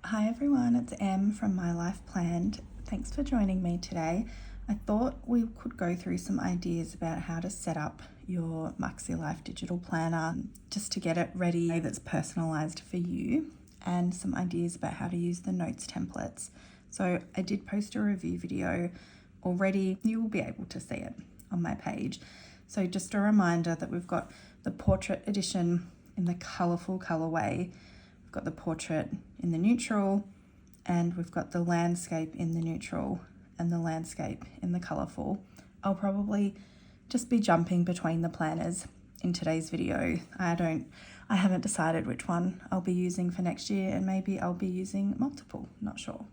Hi everyone, it's Em from MYLIFEPLANNED. Thanks for joining me today. I thought we could go through some ideas about how to set up your MakseLife digital planner just to get it ready that's personalized for you, and some ideas about how to use the notes templates. So I did post a review video already. You will be able to see it on my page. So just a reminder that we've got the portrait edition in the colorful colorway. We've got the portrait in the neutral, and we've got the landscape in the neutral and the landscape in the colourful. I'll probably just be jumping between the planners in today's video. I haven't decided which one I'll be using for next year, and maybe I'll be using multiple, not sure.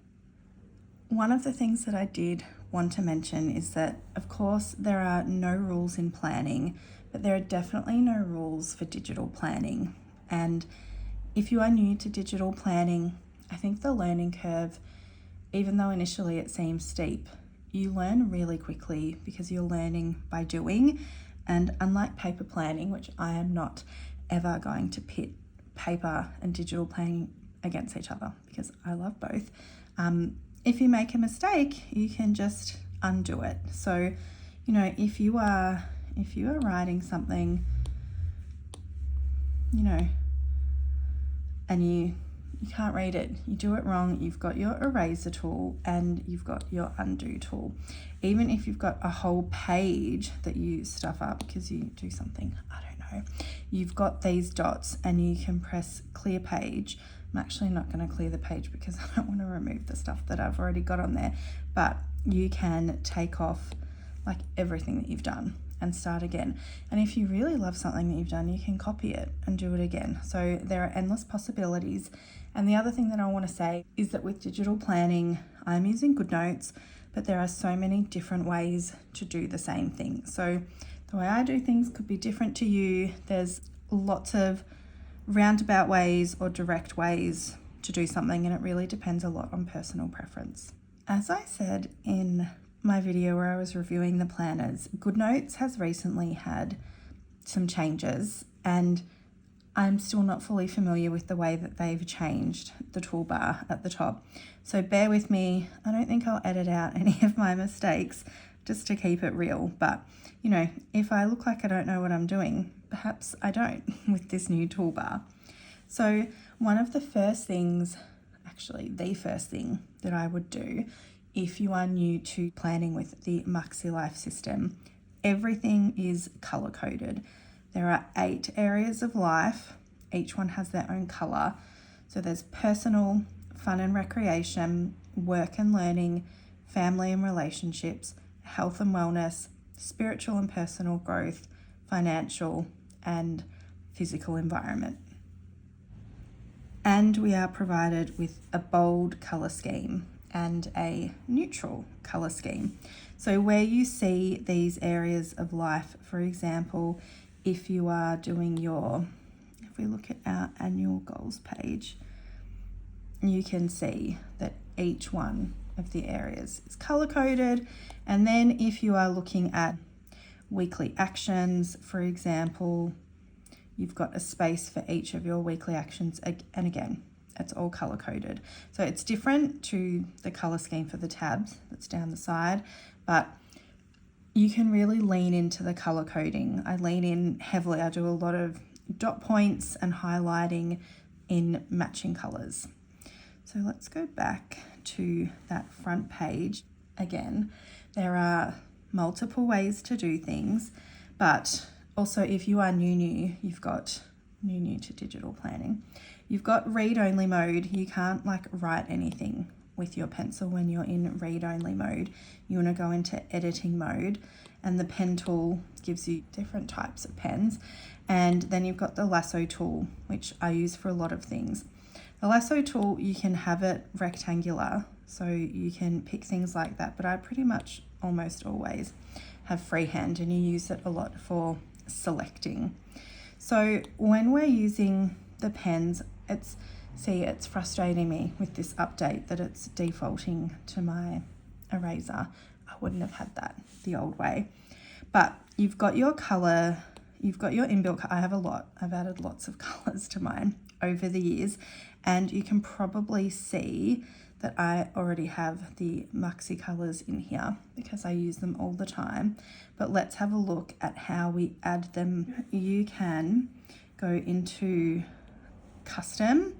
One of the things that I did want to mention is that, of course, there are no rules in planning, but there are definitely no rules for digital planning. And if you are new to digital planning, I think the learning curve, even though initially it seems steep, you learn really quickly because you're learning by doing. And unlike paper planning, which I am not ever going to pit paper and digital planning against each other because I love both, if you make a mistake, you can just undo it. So, if you are writing something, and you can't read it, you do it wrong, you've got your eraser tool and you've got your undo tool. Even if you've got a whole page that you stuff up because you do something, I don't know, you've got these dots and you can press clear page. I'm actually not going to clear the page because I don't want to remove the stuff that I've already got on there, but you can take off like everything that you've done and start again. And if you really love something that you've done, you can copy it and do it again. So there are endless possibilities. And the other thing that I want to say is that with digital planning, I'm using GoodNotes, but there are so many different ways to do the same thing. So the way I do things could be different to you. There's lots of roundabout ways or direct ways to do something, and it really depends a lot on personal preference. As I said in my video where I was reviewing the planners, GoodNotes has recently had some changes, and I'm still not fully familiar with the way that they've changed the toolbar at the top. So bear with me. I don't think I'll edit out any of my mistakes just to keep it real. But, if I look like I don't know what I'm doing, perhaps I don't with this new toolbar. So one of the first things, actually the first thing that I would do if you are new to planning with the MakseLife system, everything is color coded. There are 8 areas of life. Each one has their own color. So there's personal, fun and recreation, work and learning, family and relationships, health and wellness, spiritual and personal growth, financial, and physical environment. And we are provided with a bold color scheme and a neutral color scheme. So where you see these areas of life, for example, if you are doing if we look at our annual goals page, you can see that each one of the areas is color coded. And then if you are looking at weekly actions, for example, you've got a space for each of your weekly actions, and again, it's all color coded. So it's different to the color scheme for the tabs that's down the side, but you can really lean into the color coding. I lean in heavily. I do a lot of dot points and highlighting in matching colors. So let's go back to that front page. Again, there are multiple ways to do things, but also if you are new, you've got new to digital planning. You've got read-only mode. You can't write anything with your pencil when you're in read-only mode. You want to go into editing mode, and the pen tool gives you different types of pens. And then you've got the lasso tool, which I use for a lot of things. The lasso tool, you can have it rectangular, so you can pick things like that, but I pretty much almost always have freehand, and you use it a lot for selecting. So when we're using the pens, it's frustrating me with this update that it's defaulting to my eraser. I wouldn't have had that the old way. But you've got your color, you've got your inbuilt, I have a lot, I've added lots of colors to mine. over the years, and you can probably see that I already have the Makse colours in here because I use them all the time. But let's have a look at how we add them. You can go into custom,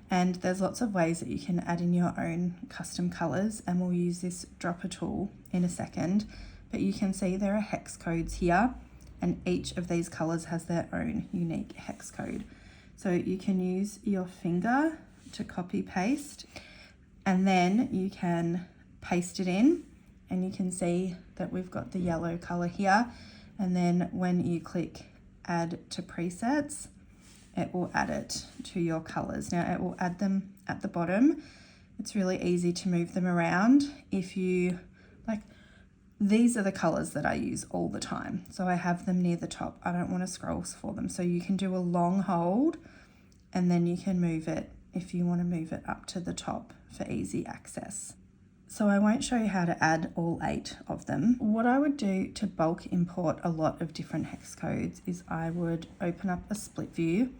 and there's lots of ways that you can add in your own custom colours, and we'll use this dropper tool in a second. But you can see there are hex codes here, and each of these colours has their own unique hex code. So you can use your finger to copy paste, and then you can paste it in, and you can see that we've got the yellow colour here. And then when you click add to presets, it will add it to your colours. Now it will add them at the bottom. It's really easy to move them around. If you like, these are the colours that I use all the time. So I have them near the top. I don't want to scroll for them. So you can do a long hold, and then you can move it if you want to move it up to the top for easy access. So I won't show you how to add all 8 of them. What I would do to bulk import a lot of different hex codes is I would open up a split view,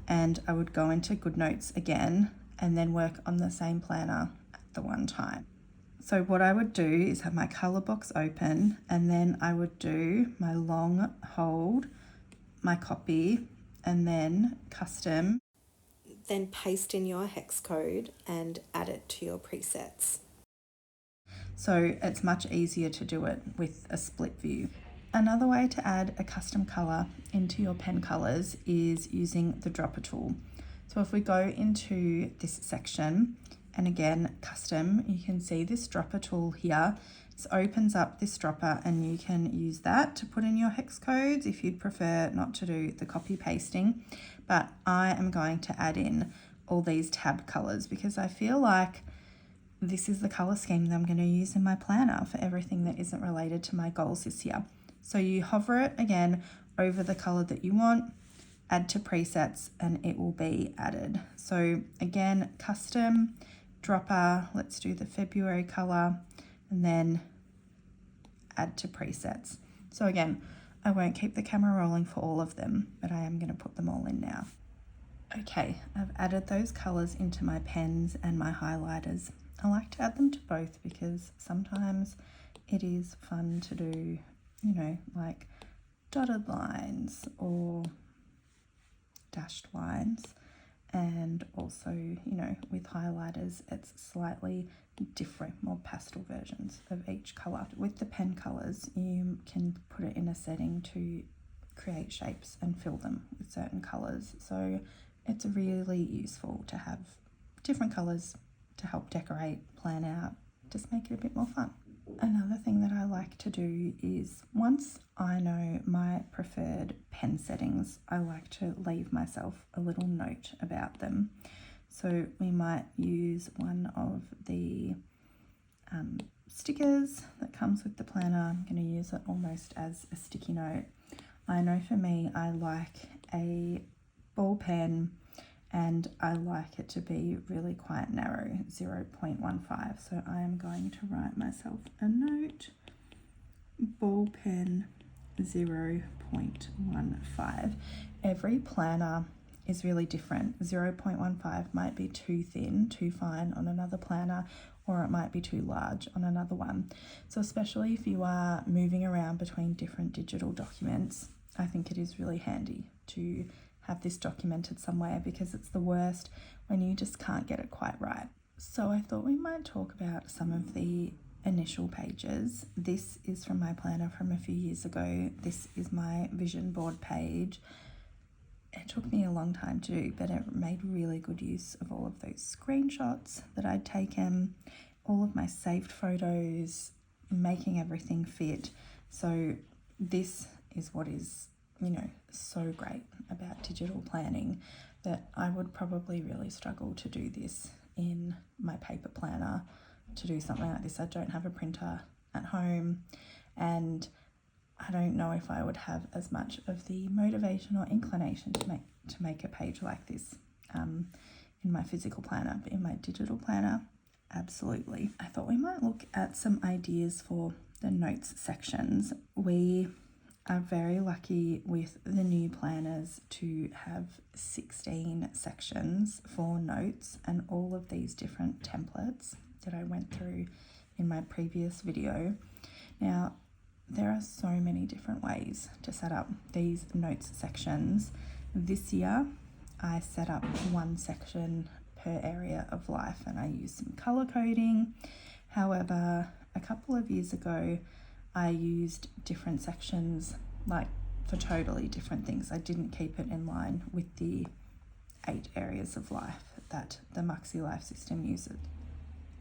and I would go into GoodNotes again and then work on the same planner at the one time. So what I would do is have my color box open, and then I would do my long hold, my copy, and then custom. Then paste in your hex code and add it to your presets. So it's much easier to do it with a split view. Another way to add a custom color into your pen colors is using the dropper tool. So if we go into this section, and again, custom, you can see this dropper tool here. This opens up this dropper, and you can use that to put in your hex codes if you'd prefer not to do the copy pasting. But I am going to add in all these tab colors because I feel like this is the color scheme that I'm going to use in my planner for everything that isn't related to my goals this year. So you hover it again over the color that you want, add to presets, and it will be added. So again, custom, dropper, let's do the February color, and then add to presets. So again, I won't keep the camera rolling for all of them, but I am going to put them all in now. Okay, I've added those colors into my pens and my highlighters. I like to add them to both because sometimes it is fun to do, you know, like dotted lines or dashed lines. And also, you know, with highlighters, it's slightly different, more pastel versions of each color. With the pen colors, you can put it in a setting to create shapes and fill them with certain colors. So it's really useful to have different colors to help decorate, plan out, just make it a bit more fun. Another thing that I like to do is once I know my preferred pen settings, I like to leave myself a little note about them. So we might use one of the stickers that comes with the planner. I'm going to use it almost as a sticky note. I know for me, I like a ball pen, and I like it to be really quite narrow, 0.15. So I am going to write myself a note, ball pen 0.15. Every planner is really different. 0.15 might be too thin, too fine on another planner, or it might be too large on another one. So especially if you are moving around between different digital documents, I think it is really handy to have this documented somewhere because it's the worst when you just can't get it quite right. So I thought we might talk about some of the initial pages. This is from my planner from a few years ago. This is my vision board page. It took me a long time to do, but it made really good use of all of those screenshots that I'd taken, all of my saved photos, making everything fit. So this is what is, you know, so great about digital planning, that I would probably really struggle to do this in my paper planner, to do something like this. I don't have a printer at home, and I don't know if I would have as much of the motivation or inclination to make a page like this in my physical planner, but in my digital planner, absolutely. I thought we might look at some ideas for the notes sections. We are very lucky with the new planners to have 16 sections for notes and all of these different templates that I went through in my previous video. Now, there are so many different ways to set up these notes sections. This year, I set up one section per area of life and I used some color coding. However, a couple of years ago, I used different sections like for totally different things. I didn't keep it in line with the 8 areas of life that the MakseLife system uses.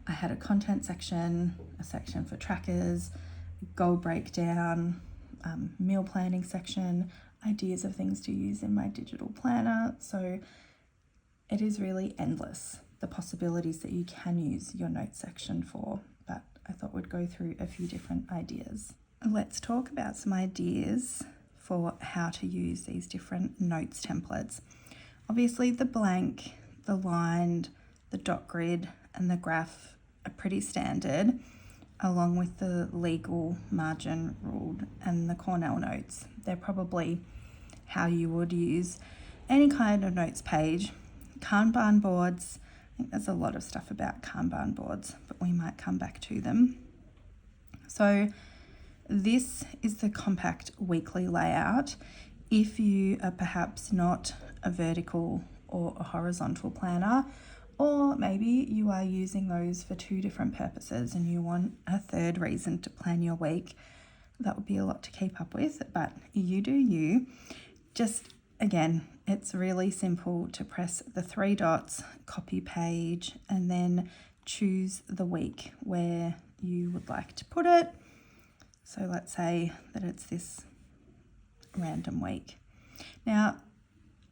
I had a content section, a section for trackers, goal breakdown, meal planning section, ideas of things to use in my digital planner. So it is really endless, the possibilities that you can use your notes section for, but I thought we'd go through a few different ideas. Let's talk about some ideas for how to use these different notes templates. Obviously the blank, the lined, the dot grid and the graph are pretty standard, along with the legal, margin, ruled and the Cornell notes. They're probably how you would use any kind of notes page. Kanban boards, I think there's a lot of stuff about Kanban boards, but we might come back to them. So this is the compact weekly layout. If you are perhaps not a vertical or a horizontal planner, or maybe you are using those for 2 different purposes and you want a third reason to plan your week, that would be a lot to keep up with, but you do you. Just again, it's really simple to press the 3 dots, copy page, and then choose the week where you would like to put it. So let's say that it's this random week. Now,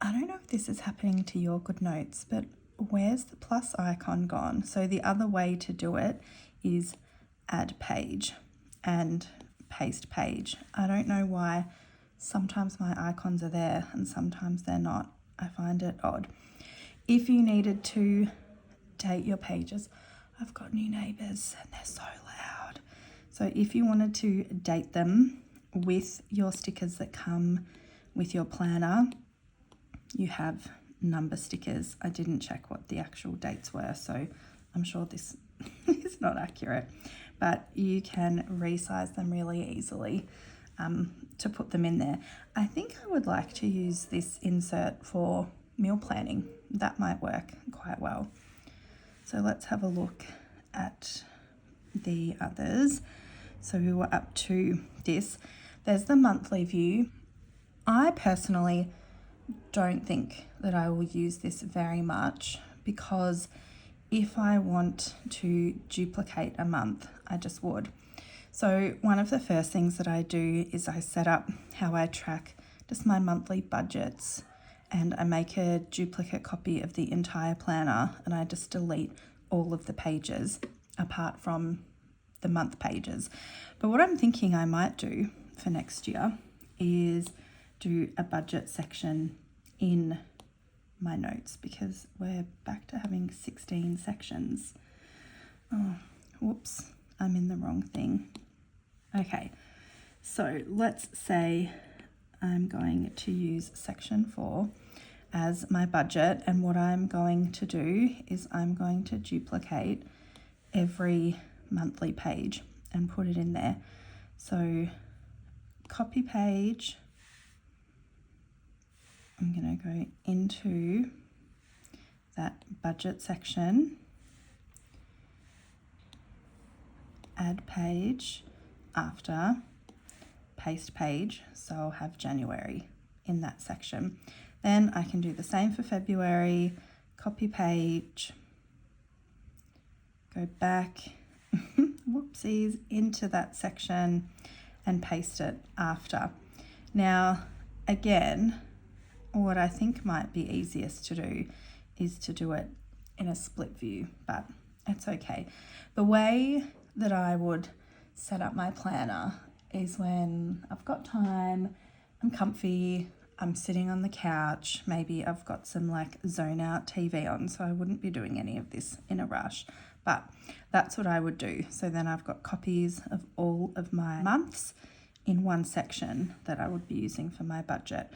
I don't know if this is happening to your GoodNotes, but where's the plus icon gone? So the other way to do it is add page and paste page. I don't know why sometimes my icons are there and sometimes they're not. I find it odd. If you needed to date your pages, I've got new neighbours and they're so loud. So if you wanted to date them with your stickers that come with your planner, you have number stickers. I didn't check what the actual dates were, so I'm sure this is not accurate, but you can resize them really easily to put them in there. I think I would like to use this insert for meal planning. That might work quite well. So let's have a look at the others. So we were up to this. There's the monthly view. I personally don't think that I will use this very much because if I want to duplicate a month, I just would. So one of the first things that I do is I set up how I track just my monthly budgets, and I make a duplicate copy of the entire planner and I just delete all of the pages apart from the month pages. But what I'm thinking I might do for next year is do a budget section in my notes because we're back to having 16 sections. Oh, whoops, I'm in the wrong thing. Okay, so let's say I'm going to use section 4 as my budget, and what I'm going to do is I'm going to duplicate every monthly page and put it in there. So copy page, I'm going to go into that budget section, add page after, paste page, so I'll have January in that section. Then I can do the same for February, copy page, go back, whoopsies, into that section and paste it after. Now, again, what I think might be easiest to do is to do it in a split view, but it's okay. The way that I would set up my planner is when I've got time, I'm comfy, I'm sitting on the couch, maybe I've got some like zone out TV on, so I wouldn't be doing any of this in a rush, but that's what I would do. So then I've got copies of all of my months in one section that I would be using for my budget.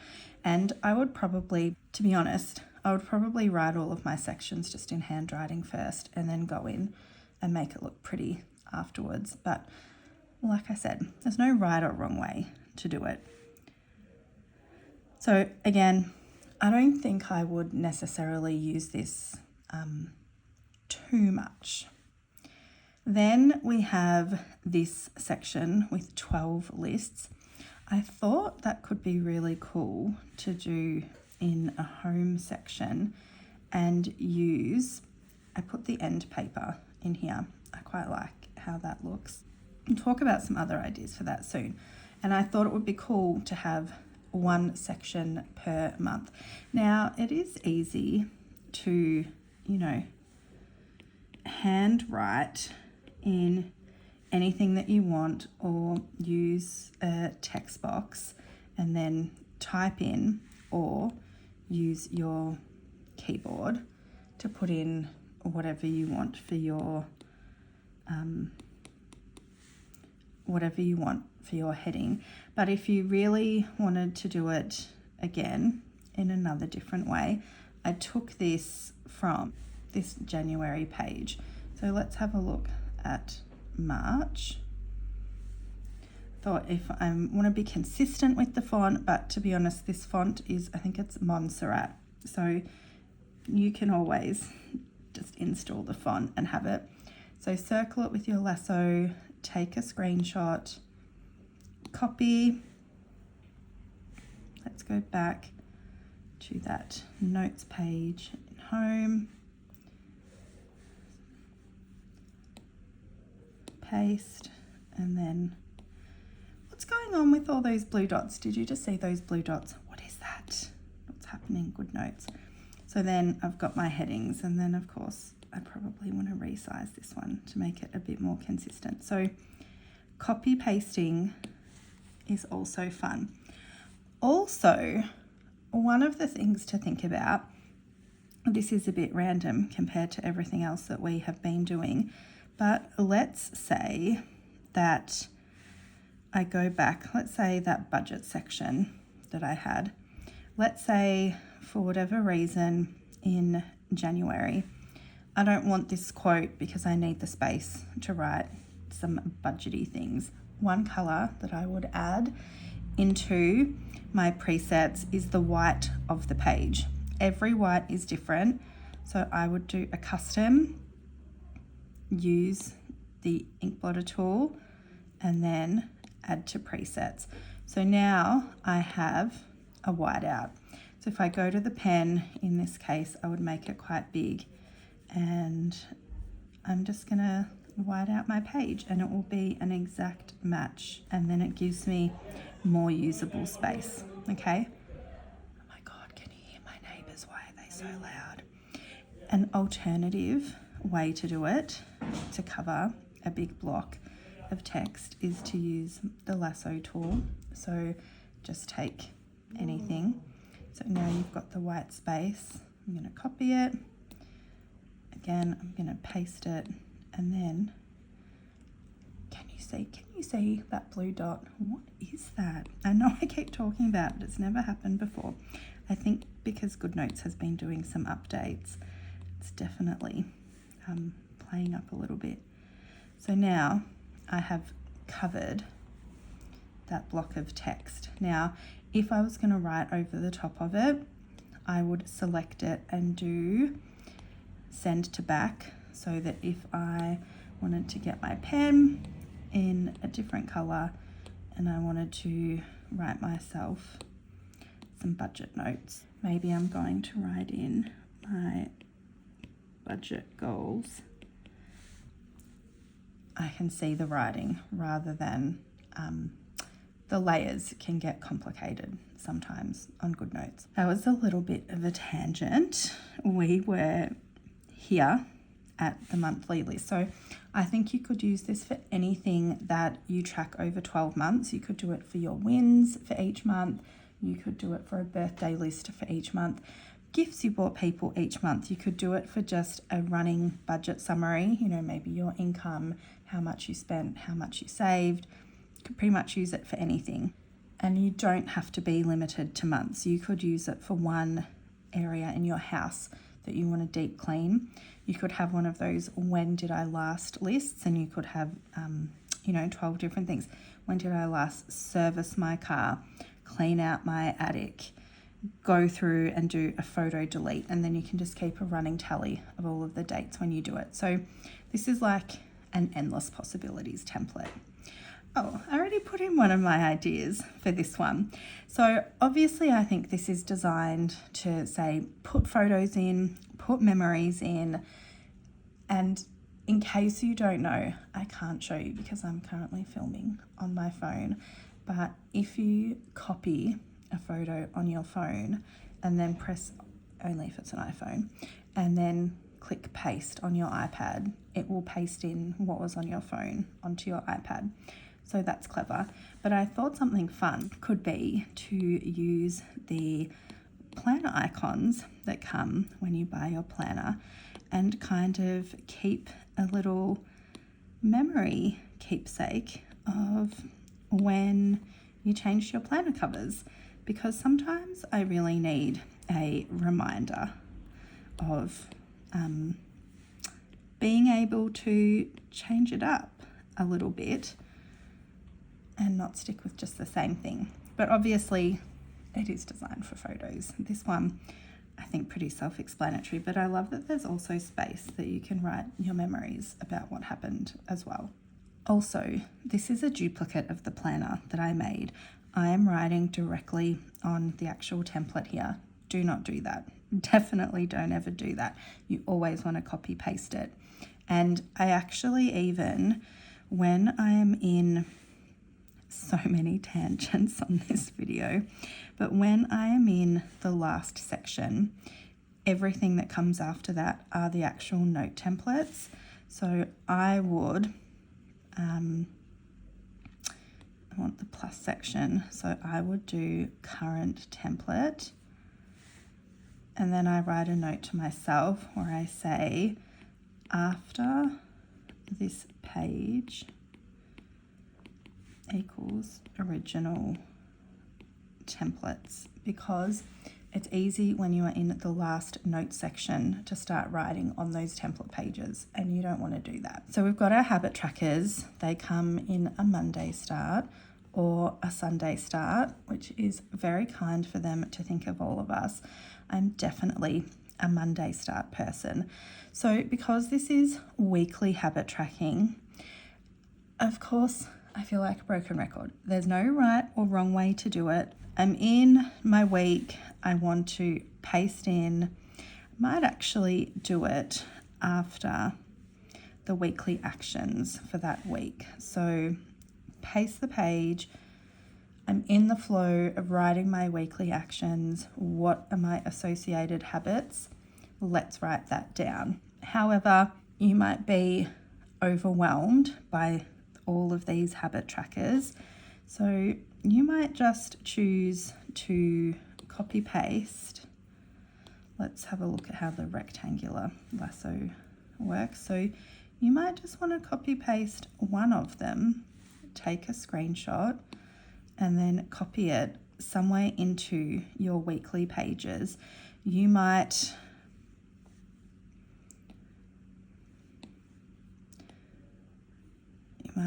And I would probably, to be honest, I would probably write all of my sections just in handwriting first and then go in and make it look pretty afterwards. But like I said, there's no right or wrong way to do it. So again, I don't think I would necessarily use this too much. Then we have this section with 12 lists. I thought that could be really cool to do in a home section and use, I put the end paper in here. I quite like how that looks. We'll talk about some other ideas for that soon. And I thought it would be cool to have one section per month. Now, it is easy to, handwrite in anything that you want, or use a text box and then type in, or use your keyboard to put in whatever you want for your heading. But if you really wanted to do it again in another different way, I took this from this January page. So let's have a look at March. Thought if I want to be consistent with the font, but to be honest, this font is, I think it's Montserrat. So you can always just install the font and have it. So circle it with your lasso, take a screenshot, copy. Let's go back to that notes page in home. Paste, and then what's going on with all those blue dots? Did you just see those blue dots? What is that? What's happening? GoodNotes. So then I've got my headings, and then of course I probably want to resize this one to make it a bit more consistent. So copy pasting is also fun. Also, one of the things to think about, this is a bit random compared to everything else that we have been doing, but let's say that I go back, let's say that budget section that I had, let's say for whatever reason in January, I don't want this quote because I need the space to write some budgety things. One color that I would add into my presets is the white of the page. Every white is different. So I would do a custom, use the ink blotter tool, and then add to presets. So now I have a whiteout. So if I go to the pen, in this case, I would make it quite big, and I'm just gonna white out my page, and it will be an exact match, and then it gives me more usable space. Okay. Oh my God, can you hear my neighbors? Why are they so loud? An alternative way to do it, to cover a big block of text, is to use the lasso tool. So just take anything. So now you've got the white space. I'm going to copy it. Again, I'm going to paste it, and then can you see that blue dot? What is that? I know I keep talking about it. It's never happened before. I think because GoodNotes has been doing some updates, it's definitely playing up a little bit. So now I have covered that block of text. Now, if I was going to write over the top of it, I would select it and do send to back, so that if I wanted to get my pen in a different color and I wanted to write myself some budget notes, maybe I'm going to write in my budget goals, I can see the writing rather than the layers can get complicated sometimes on GoodNotes. That was a little bit of a tangent. We were here at the monthly list. So I think you could use this for anything that you track over 12 months. You could do it for your wins for each month. You could do it for a birthday list for each month. Gifts you bought people each month. You could do it for just a running budget summary, maybe your income, how much you spent, how much you saved. could pretty much use it for anything. And you don't have to be limited to months. You could use it for one area in your house that you want to deep clean. You could have one of those when did I last lists, and you could have 12 different things. When did I last service my car, clean out my attic, go through and do a photo delete, and then you can just keep a running tally of all of the dates when you do it. So this is like an endless possibilities template. Oh, I already put in one of my ideas for this one. So obviously I think this is designed to say, put photos in, put memories in, and in case you don't know, I can't show you because I'm currently filming on my phone, but if you copy a photo on your phone and then press, only if it's an iPhone, and then click paste on your iPad, it will paste in what was on your phone onto your iPad. So that's clever. But I thought something fun could be to use the planner icons that come when you buy your planner and kind of keep a little memory keepsake of when you changed your planner covers, because sometimes I really need a reminder of being able to change it up a little bit and not stick with just the same thing. But obviously it is designed for photos. This one, I think, pretty self-explanatory, but I love that there's also space that you can write your memories about what happened as well. Also, this is a duplicate of the planner that I made. I am writing directly on the actual template here. Do not do that. Definitely don't ever do that. You always want to copy paste it. And I actually even, when I am in so many tangents on this video, but when I am in the last section, everything that comes after that are the actual note templates. So I would, I want the plus section, so I would do current template, and then I write a note to myself where I say, after this page equals original templates, because it's easy when you are in the last note section to start writing on those template pages, and you don't want to do that. So we've got our habit trackers. They come in a Monday start or a Sunday start, which is very kind for them to think of all of us. I'm definitely a Monday start person. So because this is weekly habit tracking, of course, I feel like a broken record. There's no right or wrong way to do it. I'm in my week. I want to paste in. Might actually do it after the weekly actions for that week. So paste the page. I'm in the flow of writing my weekly actions. What are my associated habits? Let's write that down. However, you might be overwhelmed by all of these habit trackers. So you might just choose to copy paste. Let's have a look at how the rectangular lasso works. So you might just want to copy paste one of them, take a screenshot, and then copy it somewhere into your weekly pages. You might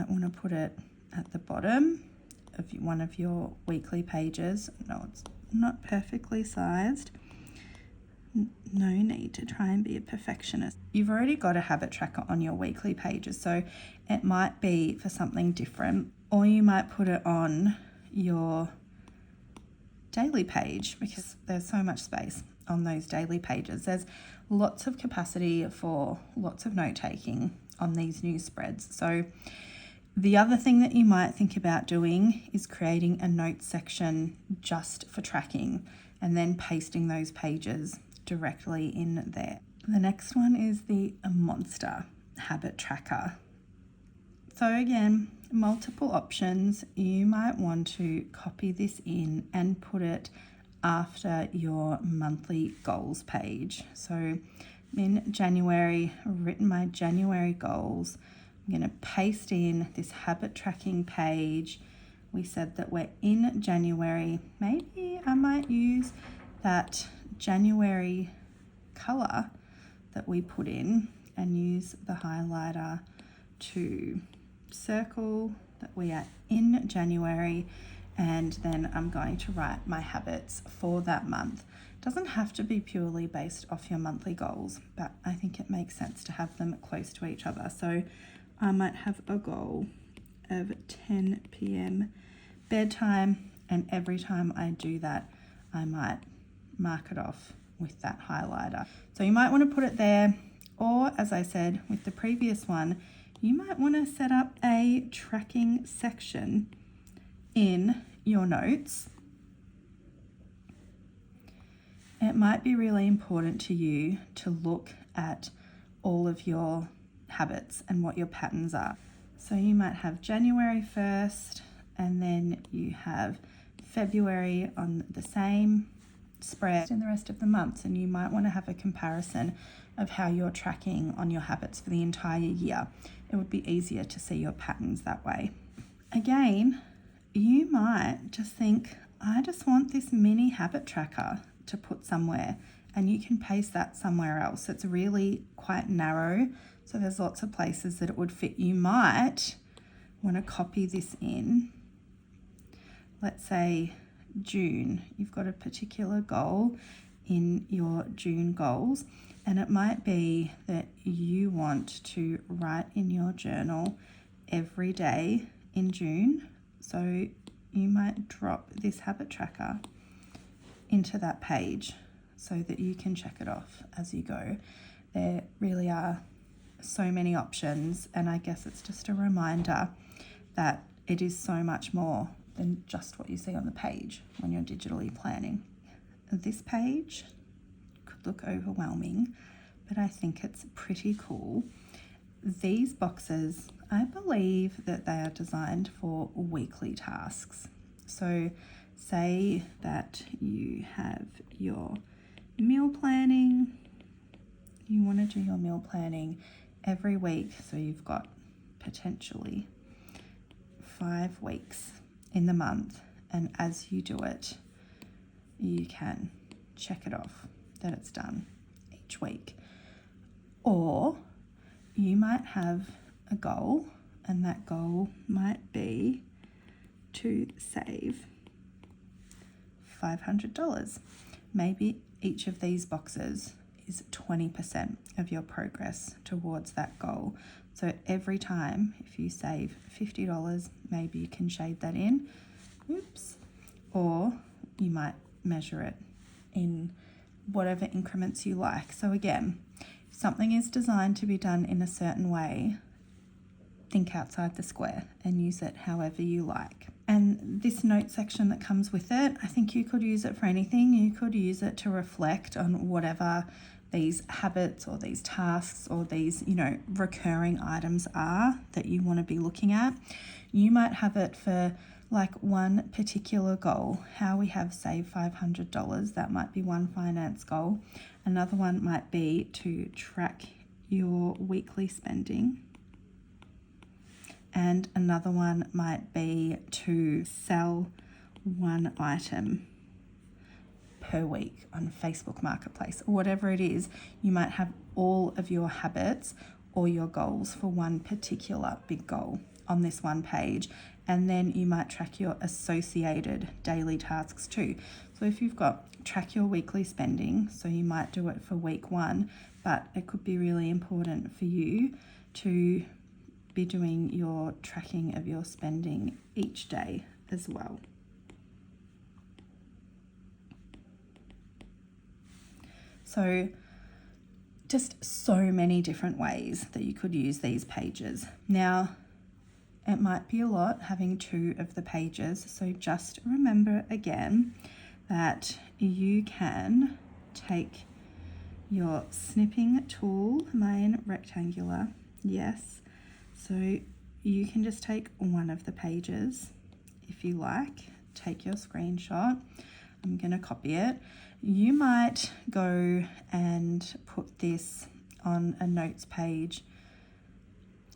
want to put it at the bottom of one of your weekly pages. No, it's not perfectly sized. No need to try and be a perfectionist. You've already got a habit tracker on your weekly pages, so it might be for something different, or you might put it on your daily page because there's so much space on those daily pages. There's lots of capacity for lots of note taking on these new spreads. So the other thing that you might think about doing is creating a note section just for tracking and then pasting those pages directly in there. The next one is the monster habit tracker. So again, multiple options. You might want to copy this in and put it after your monthly goals page. So in January, I've written my January goals, I'm going to paste in this habit tracking page. We said that we're in January. Maybe I might use that January color that we put in and use the highlighter to circle that we are in January, and then I'm going to write my habits for that month. It doesn't have to be purely based off your monthly goals, but I think it makes sense to have them close to each other. So I might have a goal of 10 p.m. bedtime, and every time I do that, I might mark it off with that highlighter. So you might want to put it there, or as I said with the previous one, you might want to set up a tracking section in your notes. It might be really important to you to look at all of your habits and what your patterns are. So you might have January 1st, and then you have February on the same spread in the rest of the months, and you might want to have a comparison of how you're tracking on your habits for the entire year. It would be easier to see your patterns that way. Again, you might just think, I just want this mini habit tracker to put somewhere, and you can paste that somewhere else. It's really quite narrow, so there's lots of places that it would fit. You might want to copy this in. Let's say June, you've got a particular goal in your June goals, and it might be that you want to write in your journal every day in June. So you might drop this habit tracker into that page so that you can check it off as you go. There really are so many options, and I guess it's just a reminder that it is so much more than just what you see on the page when you're digitally planning. This page could look overwhelming, but I think it's pretty cool. These boxes, I believe that they are designed for weekly tasks. So say that you have your meal planning, you want to do your meal planning every week, so you've got potentially 5 weeks in the month, and as you do it, you can check it off that it's done each week. Or you might have a goal, and that goal might be to save $500. Maybe each of these boxes is 20% of your progress towards that goal. So every time, if you save $50, maybe you can shade that in. Oops. Or you might measure it in whatever increments you like. So again, if something is designed to be done in a certain way, think outside the square and use it however you like. And this note section that comes with it, I think you could use it for anything. You could use it to reflect on whatever these habits or these tasks or these, recurring items are that you want to be looking at. You might have it for like one particular goal, how we have saved $500. That might be one finance goal. Another one might be to track your weekly spending. And another one might be to sell one item per week on Facebook Marketplace, or whatever it is. You might have all of your habits or your goals for one particular big goal on this one page, and then you might track your associated daily tasks too. So if you've got track your weekly spending, so you might do it for week 1, but it could be really important for you to be doing your tracking of your spending each day as well. So just so many different ways that you could use these pages. Now, it might be a lot having 2 of the pages, so just remember again that you can take your snipping tool, mine rectangular, yes. So you can just take one of the pages if you like, take your screenshot. I'm going to copy it. You might go and put this on a notes page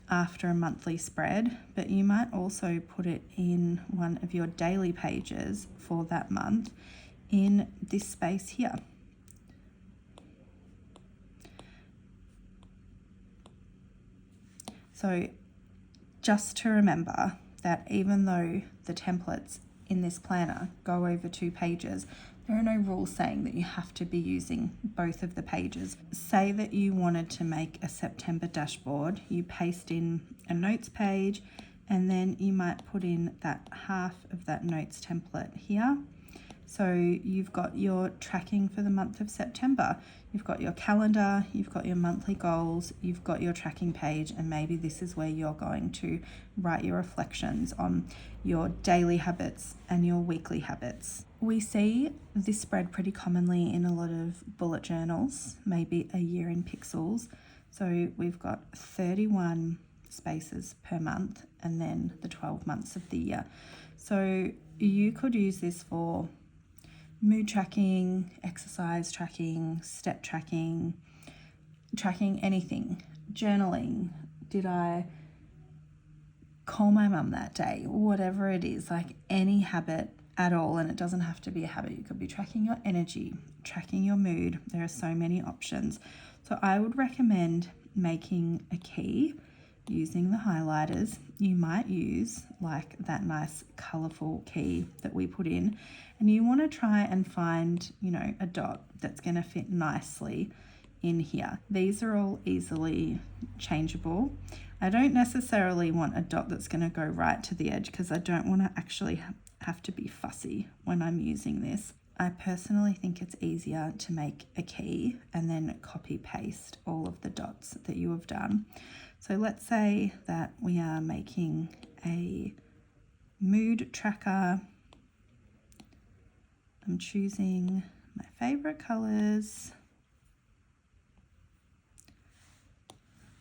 after a monthly spread, but you might also put it in one of your daily pages for that month in this space here. So just to remember that even though the templates in this planner go over 2 pages, there are no rules saying that you have to be using both of the pages. Say that you wanted to make a September dashboard, you paste in a notes page, and then you might put in that half of that notes template here. So you've got your tracking for the month of September, you've got your calendar, you've got your monthly goals, you've got your tracking page, and maybe this is where you're going to write your reflections on your daily habits and your weekly habits. We see this spread pretty commonly in a lot of bullet journals, maybe a year in pixels. So we've got 31 spaces per month and then the 12 months of the year. So you could use this for mood tracking, exercise tracking, step tracking, tracking anything, journaling. Did I call my mum that day? Whatever it is, like any habit at all, and it doesn't have to be a habit. You could be tracking your energy, tracking your mood. There are so many options. So I would recommend making a key using the highlighters. You might use like that nice colorful key that we put in, and you want to try and find, you know, a dot that's going to fit nicely in here. These are all easily changeable. I don't necessarily want a dot that's going to go right to the edge because I don't want to actually have to be fussy when I'm using this. I personally think it's easier to make a key and then copy paste all of the dots that you have done. So let's say that we are making a mood tracker. I'm choosing my favorite colors.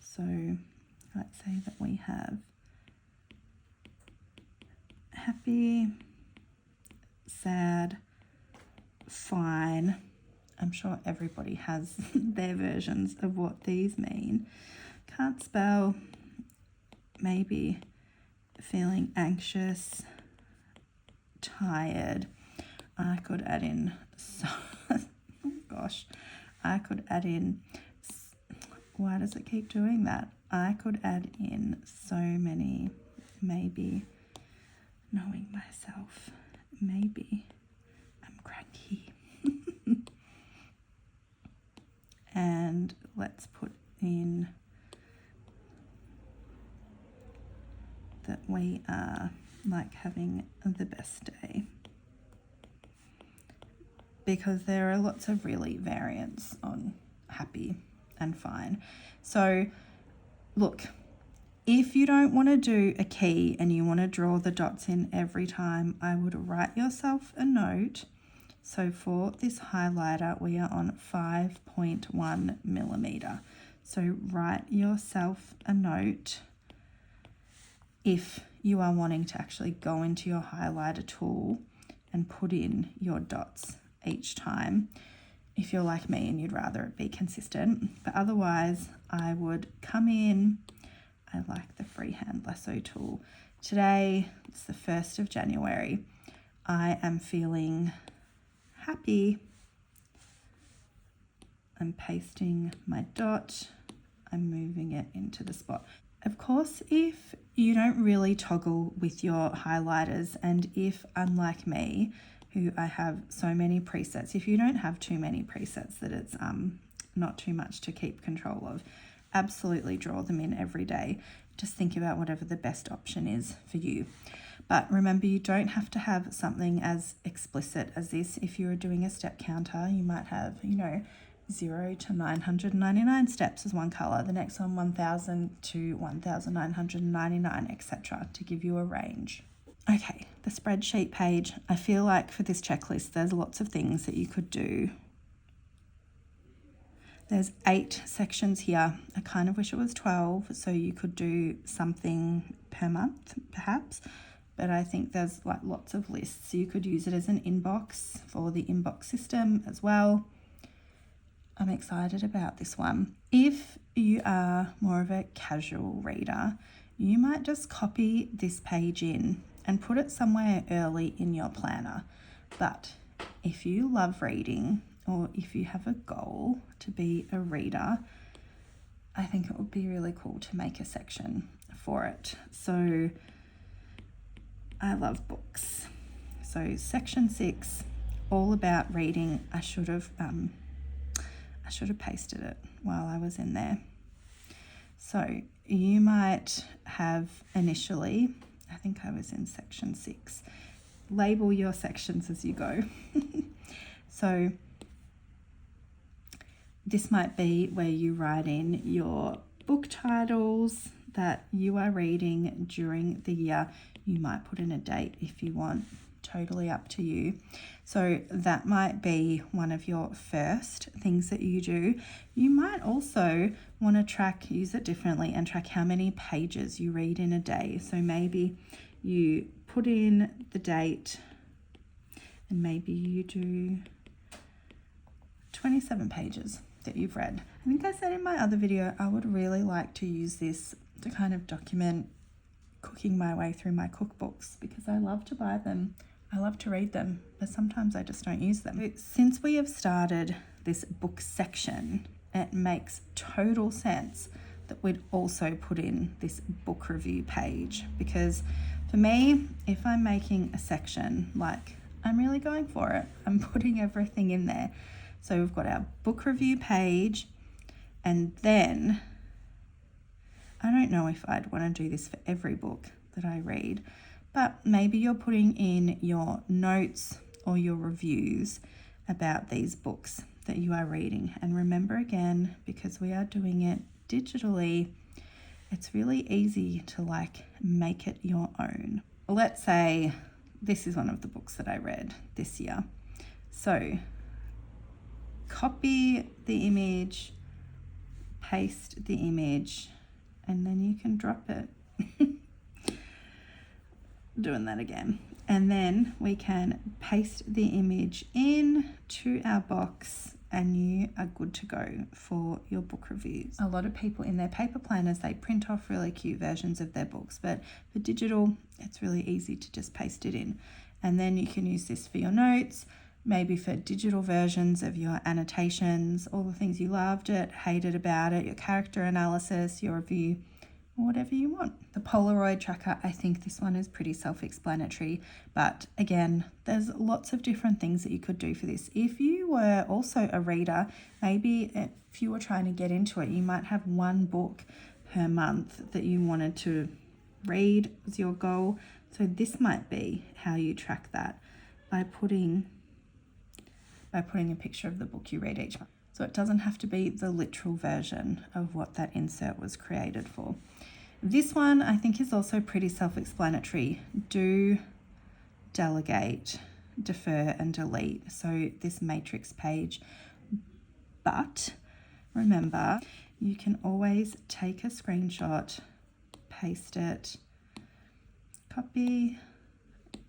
So let's say that we have happy, sad, fine. I'm sure everybody has their versions of what these mean. Can't spell, maybe feeling anxious, tired. I could add in, oh gosh, I could add in, why does it keep doing that? I could add in so many, maybe knowing myself, maybe I'm cranky. And let's put in that we are like having the best day, because there are lots of really variants on happy and fine. So look, if you don't want to do a key and you want to draw the dots in every time, I would write yourself a note. So for this highlighter, we are on 5.1 millimeter. So write yourself a note if you are wanting to actually go into your highlighter tool and put in your dots each time. If you're like me and you'd rather it be consistent, but otherwise I would come in. I like the freehand lasso tool. Today, it's the 1st of January. I am feeling happy. I'm pasting my dot. I'm moving it into the spot. Of course, if you don't really toggle with your highlighters, and if, unlike me, who I have so many presets, if you don't have too many presets that it's not too much to keep control of, absolutely draw them in every day. Just think about whatever the best option is for you. But remember, you don't have to have something as explicit as this. If you're doing a step counter, you might have, 0 to 999 steps as one color, the next one 1000 to 1999, etc., to give you a range. Okay, the spreadsheet page. I feel like for this checklist, there's lots of things that you could do. There's 8 sections here. I kind of wish it was 12, so you could do something per month, perhaps. But I think there's like lots of lists. So you could use it as an inbox for the inbox system as well. I'm excited about this one. If you are more of a casual reader, you might just copy this page in and put it somewhere early in your planner. But if you love reading, or if you have a goal to be a reader, I think it would be really cool to make a section for it. So I love books. So section 6, all about reading. I should have pasted it while I was in there. So you might have initially, I think I was in section 6. Label your sections as you go. So this might be where you write in your book titles that you are reading during the year. You might put in a date if you want, totally up to you. So that might be one of your first things that you do. You might also want to use it differently and track how many pages you read in a day. So maybe you put in the date and maybe you do 27 pages that you've read. I think I said in my other video, I would really like to use this to kind of document cooking my way through my cookbooks, because I love to buy them. I love to read them, but sometimes I just don't use them. Since we have started this book section, it makes total sense that we'd also put in this book review page, because for me, if I'm making a section, like I'm really going for it, I'm putting everything in there. So we've got our book review page, and then I don't know if I'd want to do this for every book that I read, but maybe you're putting in your notes or your reviews about these books that you are reading. And remember, again, because we are doing it digitally, it's really easy to make it your own. Let's say this is one of the books that I read this year. So copy the image, paste the image, and then you can drop it. Doing that again. And then we can paste the image in to our box, and you are good to go for your book reviews. A lot of people in their paper planners, they print off really cute versions of their books, but for digital, it's really easy to just paste it in. And then you can use this for your notes, maybe for digital versions of your annotations, all the things you loved it, hated about it, your character analysis, your review, whatever you want. The Polaroid tracker, I think this one is pretty self-explanatory, but again, there's lots of different things that you could do for this. If you were also a reader, maybe if you were trying to get into it, you might have one book per month that you wanted to read as your goal. So this might be how you track that, by putting a picture of the book you read each month. So it doesn't have to be the literal version of what that insert was created for. This one I think is also pretty self-explanatory. Do, delegate, defer, and delete. So this matrix page. But remember, you can always take a screenshot, paste it, copy,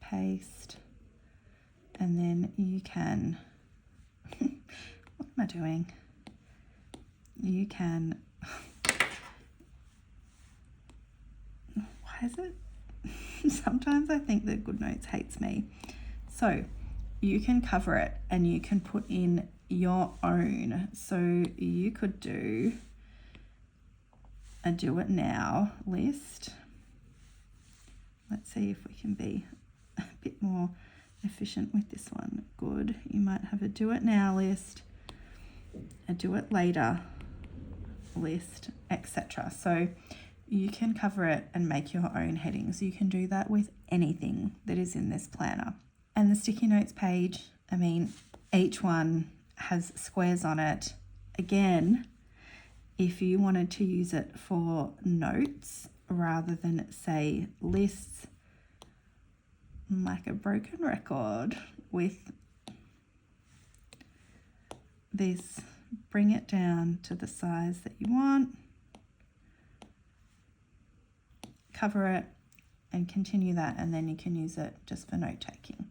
paste, and then you can what am I doing? You can, why is it? Sometimes I think that GoodNotes hates me. So you can cover it and you can put in your own. So you could do a do it now list. Let's see if we can be a bit more efficient with this one. Good. You might have a do it now list, a do it later list, etc. So you can cover it and make your own headings. You can do that with anything that is in this planner. And the sticky notes page, I mean, each one has squares on it. Again, if you wanted to use it for notes rather than, say, lists, like a broken record with this, bring it down to the size that you want, cover it, and continue that, and then you can use it just for note taking.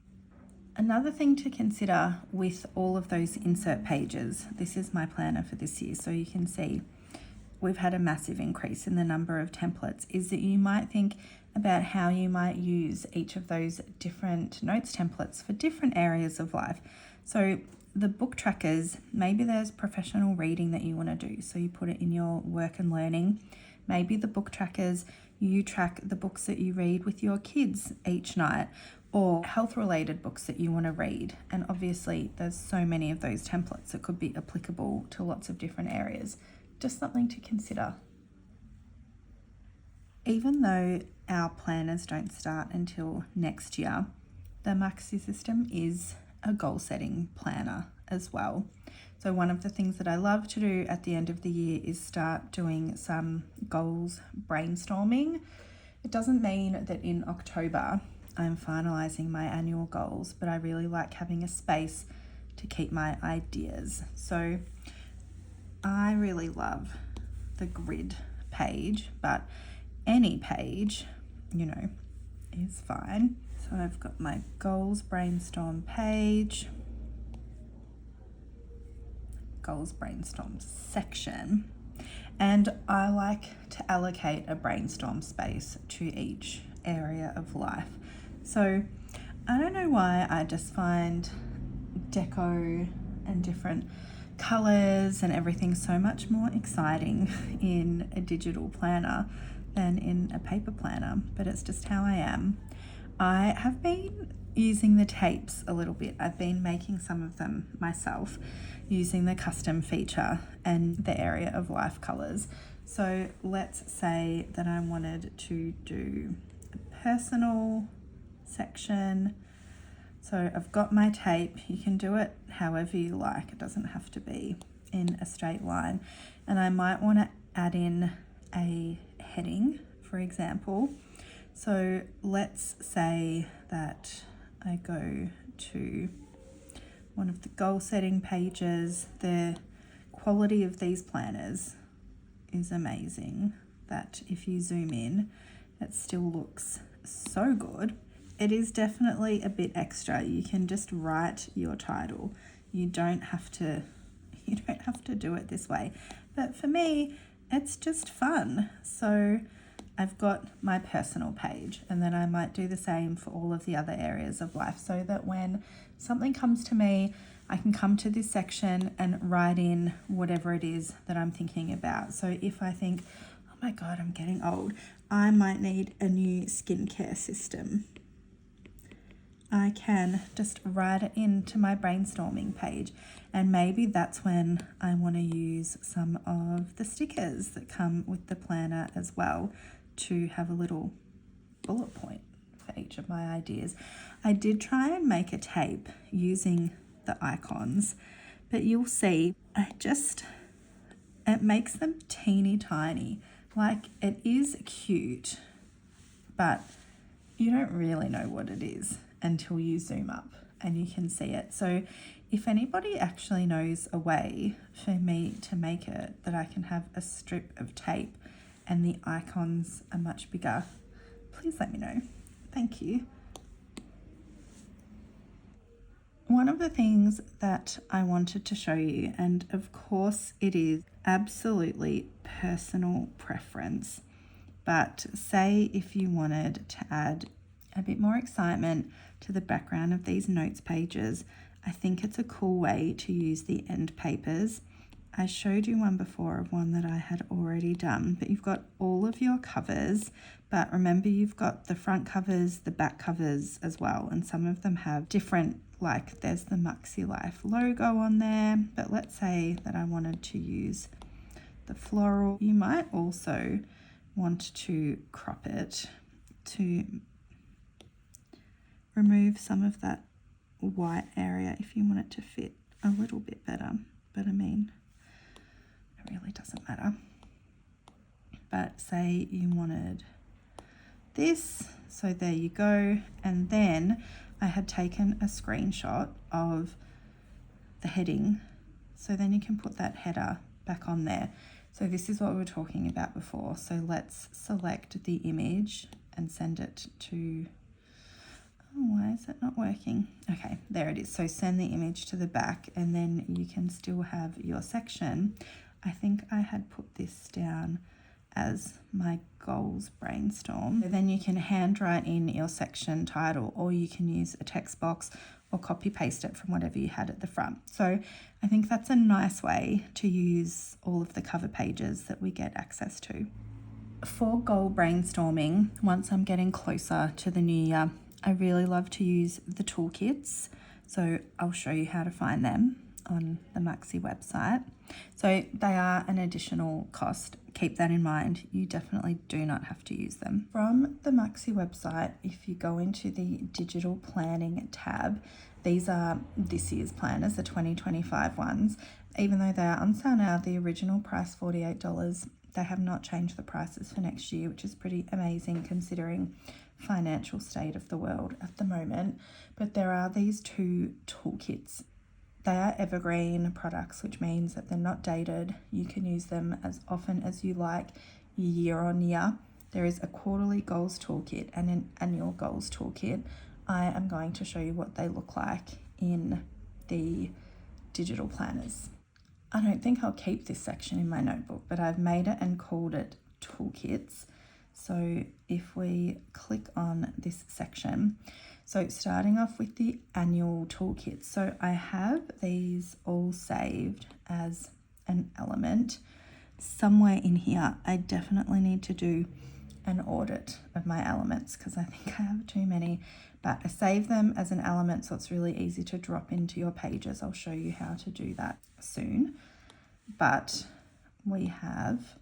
Another thing to consider with all of those insert pages, this is my planner for this year, so you can see we've had a massive increase in the number of templates is that you might think about how you might use each of those different notes templates for different areas of life. So the book trackers, maybe there's professional reading that you want to do, so you put it in your work and learning. Maybe the book trackers, you track the books that you read with your kids each night, or health related books that you want to read. And obviously there's so many of those templates that could be applicable to lots of different areas. Just something to consider. Even though our planners don't start until next year, the Makse system is a goal setting planner as well. So one of the things that I love to do at the end of the year is start doing some goals brainstorming. It doesn't mean that in October I'm finalizing my annual goals, but I really like having a space to keep my ideas. So I really love the grid page, but any page, is fine. So I've got my goals brainstorm page, goals brainstorm section, and I like to allocate a brainstorm space to each area of life. So I don't know why, I just find deco and different colors and everything so much more exciting in a digital planner than in a paper planner, but it's just how I am. I have been using the tapes a little bit. I've been making some of them myself using the custom feature and the area of life colors. So let's say that I wanted to do a personal section. So I've got my tape. You can do it however you like. It doesn't have to be in a straight line. And I might want to add in a heading, for example. So let's say that I go to one of the goal setting pages. The quality of these planners is amazing, that if you zoom in, it still looks so good. It is definitely a bit extra. You can just write your title. You don't have to do it this way. But for me, it's just fun. So I've got my personal page, and then I might do the same for all of the other areas of life, so that when something comes to me, I can come to this section and write in whatever it is that I'm thinking about. So if I think, oh my God, I'm getting old, I might need a new skincare system, I can just write it into my brainstorming page. And maybe that's when I want to use some of the stickers that come with the planner as well, to have a little bullet point for each of my ideas. I did try and make a tape using the icons, but you'll see it makes them teeny tiny. Like, it is cute, but you don't really know what it is until you zoom up and you can see it. So if anybody actually knows a way for me to make it that I can have a strip of tape and the icons are much bigger, please let me know. Thank you. One of the things that I wanted to show you, and of course it is absolutely personal preference, but say if you wanted to add a bit more excitement to the background of these notes pages, I think it's a cool way to use the end papers. I showed you one before of one that I had already done, but you've got all of your covers, but remember you've got the front covers, the back covers as well, and some of them have different, like there's the MakseLife logo on there, but let's say that I wanted to use the floral. You might also want to crop it to remove some of that white area if you want it to fit a little bit better, but I mean, it really doesn't matter. But say you wanted this, so there you go. And then I had taken a screenshot of the heading, so then you can put that header back on there. So this is what we were talking about before. So let's select the image and send it to, why is it not working? Okay, there it is. So send the image to the back, and then you can still have your section. I think I had put this down as my goals brainstorm. So then you can handwrite in your section title, or you can use a text box or copy paste it from whatever you had at the front. So I think that's a nice way to use all of the cover pages that we get access to. For goal brainstorming, once I'm getting closer to the new year, I really love to use the toolkits. So I'll show you how to find them on the Makse website. So they are an additional cost. Keep that in mind. You definitely do not have to use them. From the Makse website, if you go into the digital planning tab, these are this year's planners, the 2025 ones. Even though they are on sale now, the original price $48, they have not changed the prices for next year, which is pretty amazing considering financial state of the world at the moment. But there are these two toolkits. They are evergreen products, which means that they're not dated. You can use them as often as you like, year on year. There is a quarterly goals toolkit and an annual goals toolkit. I am going to show you what they look like in the digital planners. I don't think I'll keep this section in my notebook, but I've made it and called it toolkits. So if we click on this section, so starting off with the annual toolkits. So I have these all saved as an element. Somewhere in here, I definitely need to do an audit of my elements because I think I have too many, but I save them as an element so it's really easy to drop into your pages. I'll show you how to do that soon. But we have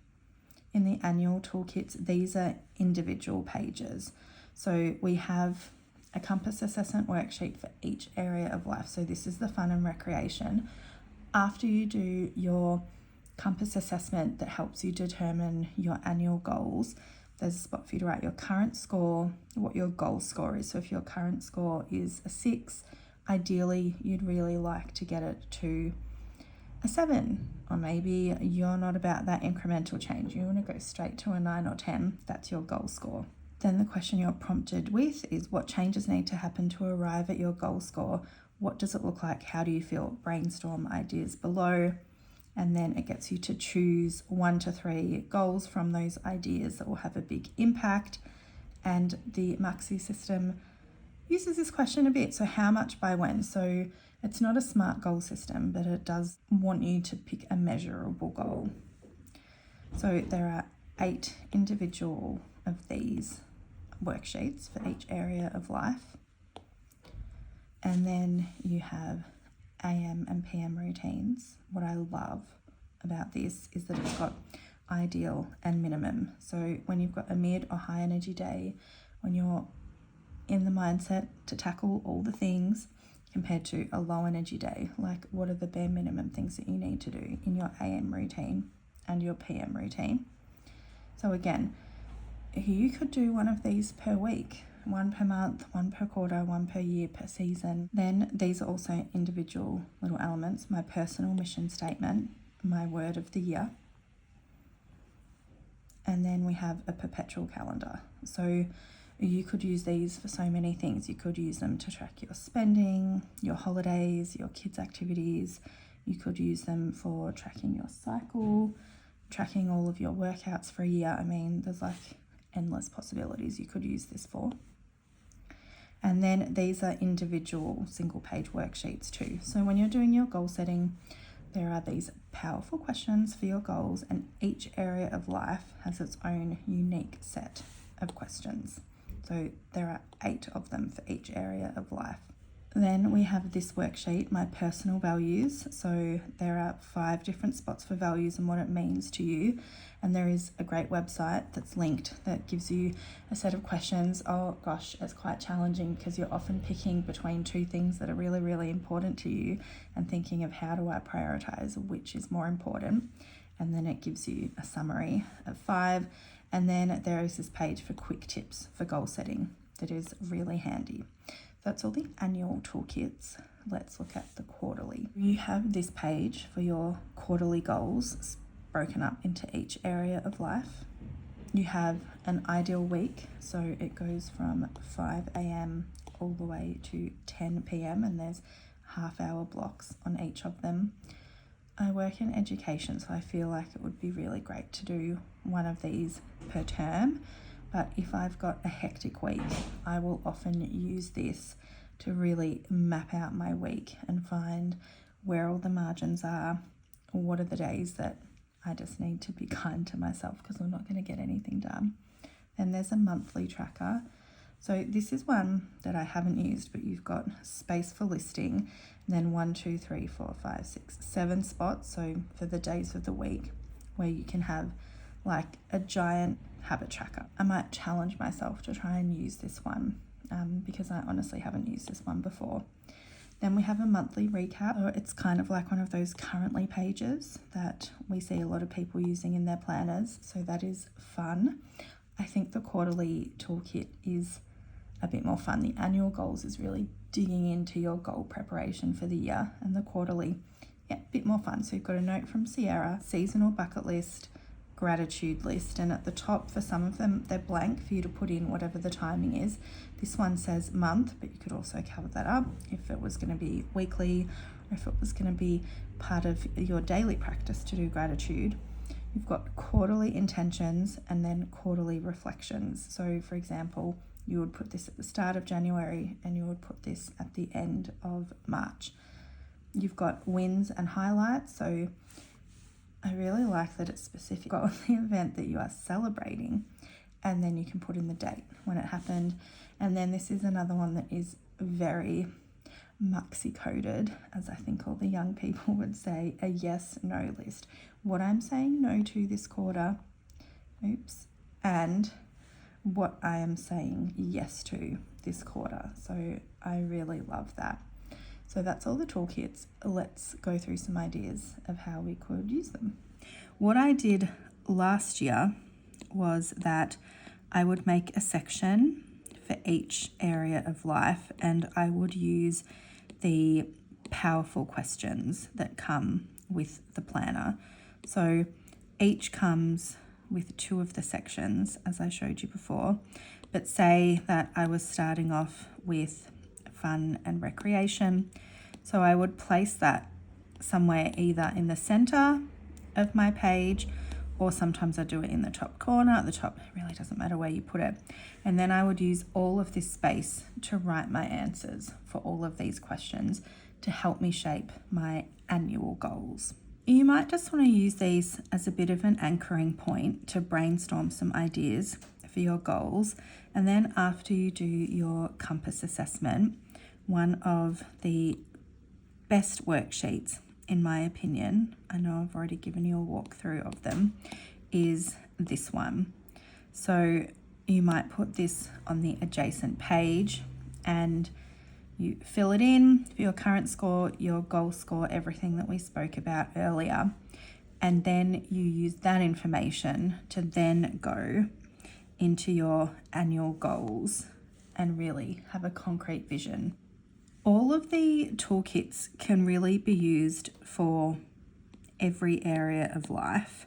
in the annual toolkits, these are individual pages. So we have a compass assessment worksheet for each area of life. So this is the fun and recreation. After you do your compass assessment that helps you determine your annual goals, there's a spot for you to write your current score, what your goal score is. So if your current score is a 6, ideally you'd really like to get it to a 7, or maybe you're not about that incremental change. You want to go straight to a 9 or 10. That's your goal score. Then the question you're prompted with is what changes need to happen to arrive at your goal score? What does it look like? How do you feel? Brainstorm ideas below. And then it gets you to choose 1 to 3 goals from those ideas that will have a big impact. And the Makse system uses this question a bit. So how much by when? So it's not a SMART goal system, but it does want you to pick a measurable goal. So there are 8 individual of these worksheets for each area of life. And then you have AM and PM routines. What I love about this is that it's got ideal and minimum. So when you've got a mid or high energy day, when you're in the mindset to tackle all the things, compared to a low energy day, like what are the bare minimum things that you need to do in your AM routine and your PM routine. So again, you could do one of these per week, 1 per month, 1 per quarter, 1 per year, per season. Then these are also individual little elements. My personal mission statement, my word of the year. And then we have a perpetual calendar. So you could use these for so many things. You could use them to track your spending, your holidays, your kids' activities. You could use them for tracking your cycle, tracking all of your workouts for a year. I mean, there's like endless possibilities you could use this for. And then these are individual single page worksheets too. So when you're doing your goal setting, there are these powerful questions for your goals, and each area of life has its own unique set of questions. So there are 8 of them for each area of life. Then we have this worksheet, my personal values. So there are 5 different spots for values and what it means to you. And there is a great website that's linked that gives you a set of questions. Oh gosh, it's quite challenging because you're often picking between 2 things that are really, really important to you and thinking of how do I prioritize which is more important. And then it gives you a summary of 5. And then there is this page for quick tips for goal setting that is really handy. That's all the annual toolkits. Let's look at the quarterly. You have this page for your quarterly goals broken up into each area of life. You have an ideal week, so it goes from 5 a.m. all the way to 10 p.m. and there's half-hour blocks on each of them. I work in education, so I feel like it would be really great to do one of these per term. But if I've got a hectic week, I will often use this to really map out my week and find where all the margins are, what are the days that I just need to be kind to myself because I'm not going to get anything done. Then there's a monthly tracker. So this is one that I haven't used, but you've got space for listing, and then 1, 2, 3, 4, 5, 6, 7 spots. So for the days of the week where you can have like a giant habit tracker. I might challenge myself to try and use this one because I honestly haven't used this one before. Then we have a monthly recap. So it's kind of like one of those currently pages that we see a lot of people using in their planners. So that is fun. I think the quarterly toolkit is a bit more fun. The annual goals is really digging into your goal preparation for the year, and the quarterly, a bit more fun. So you've got a note from Sierra, seasonal bucket list, gratitude list, and at the top for some of them they're blank for you to put in whatever the timing is. This one says month, but you could also cover that up if it was going to be weekly or if it was going to be part of your daily practice to do gratitude. You've got quarterly intentions and then quarterly reflections. So for example, you would put this at the start of January and you would put this at the end of March. You've got wins and highlights. So I really like that it's specific. You've got the event that you are celebrating, and then you can put in the date when it happened. And then this is another one that is very Makse coded, as I think all the young people would say, a yes, no list. What I'm saying no to this quarter, and what I am saying yes to this quarter. So I really love that. So that's all the toolkits. Let's go through some ideas of how we could use them. What I did last year was that I would make a section for each area of life, and I would use the powerful questions that come with the planner. So each comes with 2 of the sections, as I showed you before. But say that I was starting off with fun and recreation. So I would place that somewhere either in the center of my page, or sometimes I do it in the top corner, at the top. It really doesn't matter where you put it. And then I would use all of this space to write my answers for all of these questions to help me shape my annual goals. You might just want to use these as a bit of an anchoring point to brainstorm some ideas for your goals. And then after you do your compass assessment, one of the best worksheets, in my opinion, I know I've already given you a walkthrough of them, is this one. So you might put this on the adjacent page and you fill it in for your current score, your goal score, everything that we spoke about earlier. And then you use that information to then go into your annual goals and really have a concrete vision. All of the toolkits can really be used for every area of life,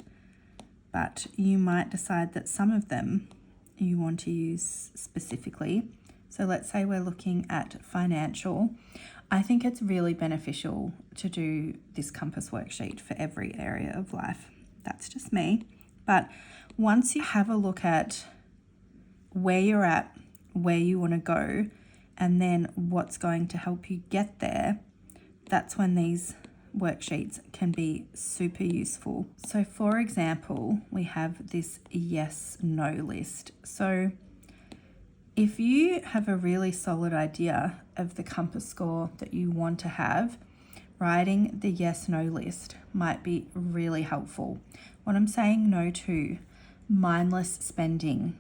but you might decide that some of them you want to use specifically. So let's say we're looking at financial. I think it's really beneficial to do this compass worksheet for every area of life. That's just me. But once you have a look at where you're at, where you want to go, and then what's going to help you get there, that's when these worksheets can be super useful. So for example, we have this yes, no list. So if you have a really solid idea of the compass score that you want to have, writing the yes, no list might be really helpful. What I'm saying no to, mindless spending,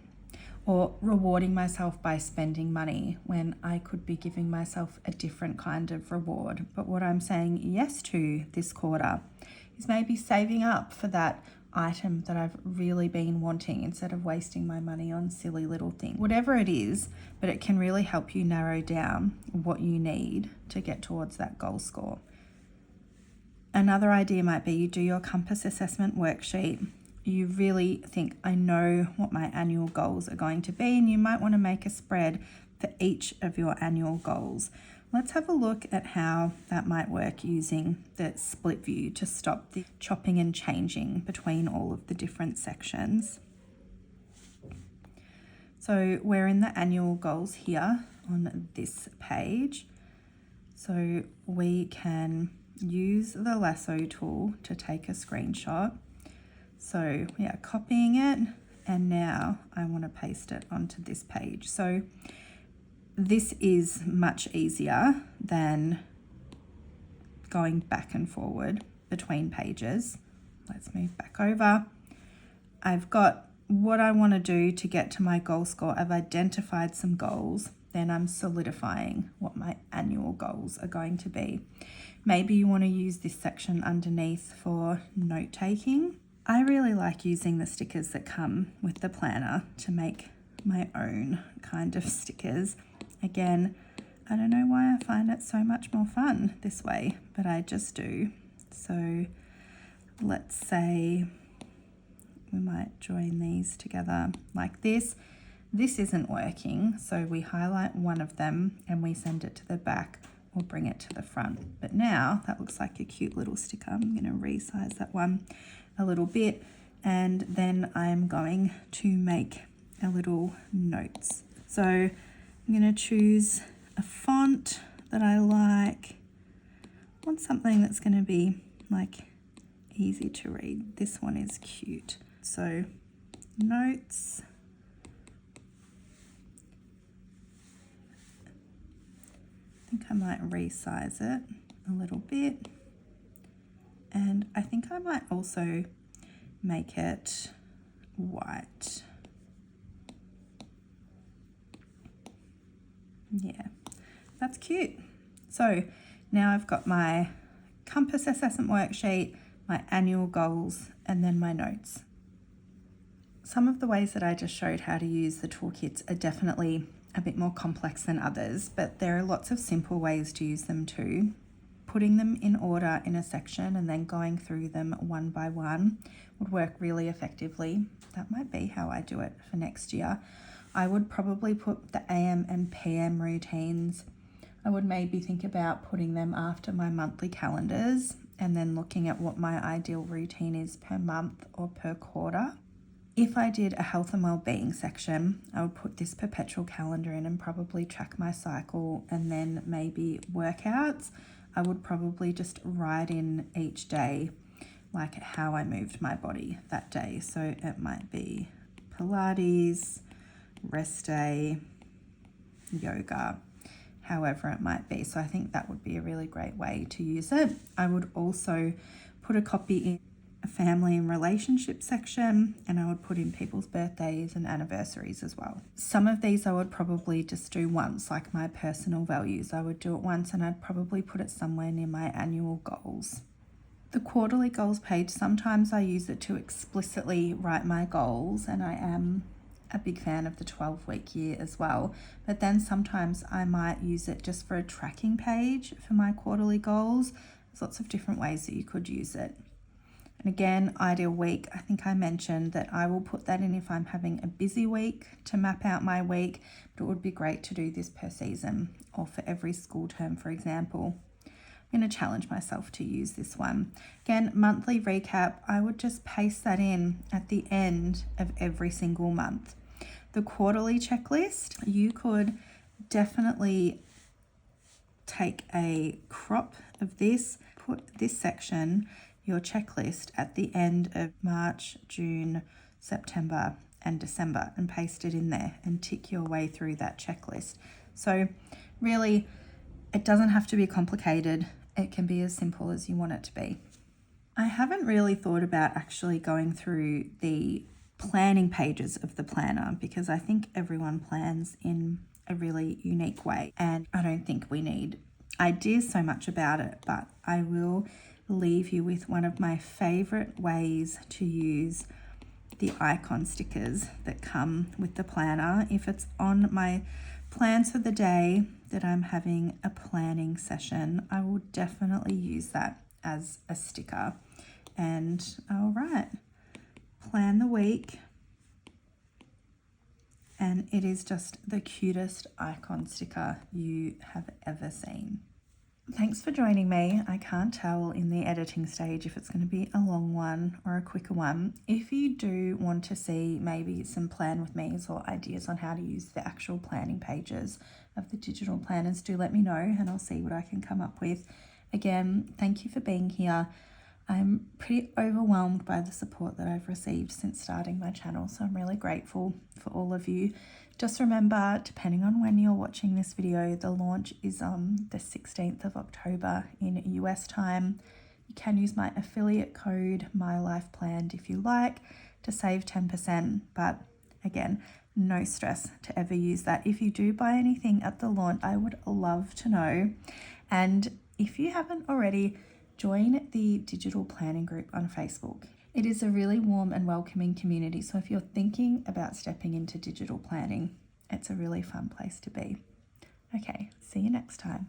or rewarding myself by spending money when I could be giving myself a different kind of reward. But what I'm saying yes to this quarter is maybe saving up for that item that I've really been wanting instead of wasting my money on silly little things. Whatever it is, but it can really help you narrow down what you need to get towards that goal score. Another idea might be you do your compass assessment worksheet. You really think, I know what my annual goals are going to be, and you might want to make a spread for each of your annual goals. Let's have a look at how that might work using the split view to stop the chopping and changing between all of the different sections. So we're in the annual goals here on this page. So we can use the lasso tool to take a screenshot. So we are copying it, and now I want to paste it onto this page. So this is much easier than going back and forward between pages. Let's move back over. I've got what I want to do to get to my goal score. I've identified some goals. Then I'm solidifying what my annual goals are going to be. Maybe you want to use this section underneath for note taking. I really like using the stickers that come with the planner to make my own kind of stickers. Again, I don't know why I find it so much more fun this way, but I just do. So let's say we might join these together like this. This isn't working, so we highlight one of them and we send it to the back or bring it to the front. But now that looks like a cute little sticker. I'm going to resize that one a little bit, and then I'm going to make a little notes. So I'm going to choose a font that I like. I want something that's going to be like easy to read. This one is cute. So notes. I think I might resize it a little bit, and I think I might also make it white. Yeah, that's cute. So now I've got my compass assessment worksheet, my annual goals, and then my notes. Some of the ways that I just showed how to use the toolkits are definitely a bit more complex than others, but there are lots of simple ways to use them too. Putting them in order in a section and then going through them one by one would work really effectively. That might be how I do it for next year. I would probably put the AM and PM routines. I would maybe think about putting them after my monthly calendars and then looking at what my ideal routine is per month or per quarter. If I did a health and well-being section, I would put this perpetual calendar in and probably track my cycle, and then maybe workouts. I would probably just write in each day like how I moved my body that day. So it might be Pilates, rest day, yoga, however it might be. So I think that would be a really great way to use it. I would also put a copy in a family and relationship section, and I would put in people's birthdays and anniversaries as well. Some of these I would probably just do once, like my personal values. I would do it once and I'd probably put it somewhere near my annual goals. The quarterly goals page, sometimes I use it to explicitly write my goals, and I am a big fan of the 12-week year as well. But then sometimes I might use it just for a tracking page for my quarterly goals. There's lots of different ways that you could use it. And again, ideal week, I think I mentioned that I will put that in if I'm having a busy week to map out my week, but it would be great to do this per season or for every school term, for example. I'm going to challenge myself to use this one. Again, monthly recap, I would just paste that in at the end of every single month. The quarterly checklist, you could definitely take a crop of this, put this section, your checklist, at the end of March, June, September and December, and paste it in there and tick your way through that checklist. So really, it doesn't have to be complicated. It can be as simple as you want it to be. I haven't really thought about actually going through the planning pages of the planner because I think everyone plans in a really unique way, and I don't think we need ideas so much about it, but I will leave you with one of my favorite ways to use the icon stickers that come with the planner. If it's on my plans for the day that I'm having a planning session, I will definitely use that as a sticker. And I'll write, plan the week, and it is just the cutest icon sticker you have ever seen. Thanks for joining me. I can't tell in the editing stage if it's going to be a long one or a quicker one. If you do want to see maybe some plan with me's or ideas on how to use the actual planning pages of the digital planners, do let me know and I'll see what I can come up with. Again, thank you for being here. I'm pretty overwhelmed by the support that I've received since starting my channel, so I'm really grateful for all of you. Just remember, depending on when you're watching this video, the launch is on the 16th of October in US time. You can use my affiliate code MYLIFEPLANNED if you like to save 10%, but again, no stress to ever use that. If you do buy anything at the launch, I would love to know. And if you haven't already, join the digital planning group on Facebook. It is a really warm and welcoming community, so if you're thinking about stepping into digital planning, it's a really fun place to be. Okay, see you next time.